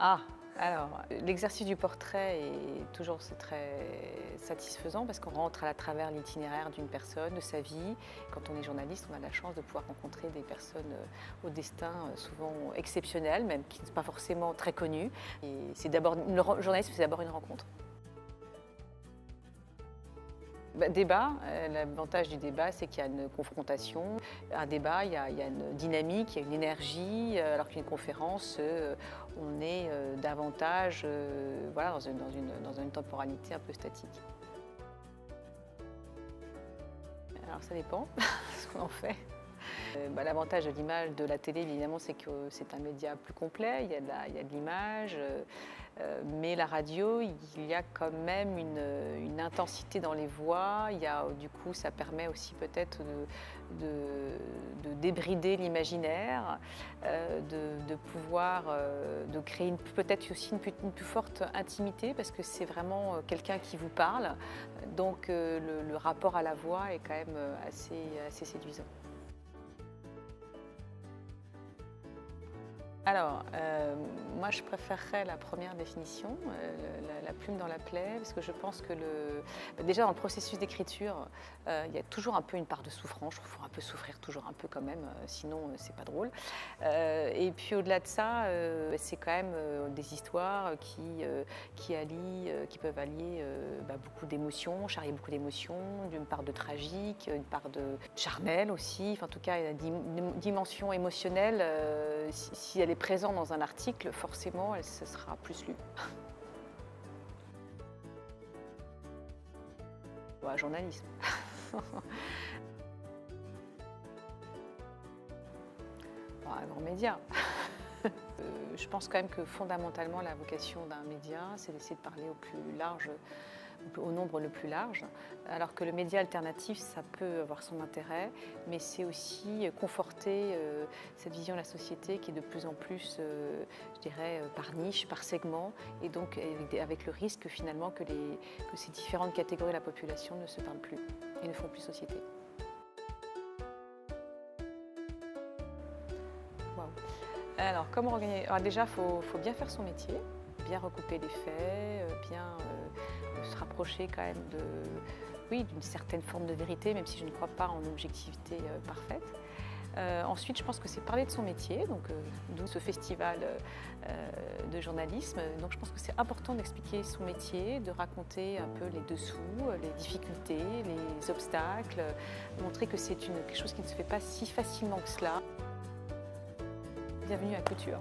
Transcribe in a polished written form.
Ah, alors, l'exercice du portrait est toujours c'est très satisfaisant parce qu'on rentre à travers l'itinéraire d'une personne, de sa vie. Quand on est journaliste, on a la chance de pouvoir rencontrer des personnes au destin souvent exceptionnel, même qui ne sont pas forcément très connues. Et c'est d'abord, le journalisme, c'est d'abord une rencontre. Débat, l'avantage du débat, c'est qu'il y a une confrontation. Un débat, il y a une dynamique, il y a une énergie, alors qu'une conférence, on est davantage voilà, dans une temporalité un peu statique. Alors ça dépend ce qu'on en fait. L'avantage de l'image de la télé, évidemment, c'est que c'est un média plus complet, il y a de l'image, mais la radio, il y a quand même une intensité dans les voix. Du coup, ça permet aussi peut-être de débrider l'imaginaire, de pouvoir de créer peut-être aussi une plus forte intimité parce que c'est vraiment quelqu'un qui vous parle. Donc le rapport à la voix est quand même assez séduisant. Alors, moi je préférerais la première définition, la plume dans la plaie, parce que je pense que déjà dans le processus d'écriture, il y a toujours un peu une part de souffrance, je trouve qu'il faut un peu souffrir toujours un peu quand même, sinon c'est pas drôle. Et puis au-delà de ça, c'est quand même des histoires qui peuvent allier beaucoup d'émotions, charrier beaucoup d'émotions, une part de tragique, une part de charnel aussi, enfin, en tout cas il y a une dimension émotionnelle, si elle est présente dans un article, forcément, ce sera plus lu. Journalisme. Un grand média. Je pense quand même que fondamentalement, la vocation d'un média, c'est d'essayer de parler au plus large, au nombre le plus large, alors que le média alternatif, ça peut avoir son intérêt, mais c'est aussi conforter cette vision de la société qui est de plus en plus, je dirais, par niche, par segment, et donc avec le risque finalement que ces différentes catégories de la population ne se parlent plus et ne font plus société. Wow. Alors, comment organiser? Alors déjà, il faut bien faire son métier, bien recouper les faits, bien se rapprocher quand même d'une certaine forme de vérité, même si je ne crois pas en objectivité parfaite. Ensuite, je pense que c'est parler de son métier, donc d'où ce festival de journalisme. Donc je pense que c'est important d'expliquer son métier, de raconter un peu les dessous, les difficultés, les obstacles, montrer que c'est quelque chose qui ne se fait pas si facilement que cela. Bienvenue à Couture.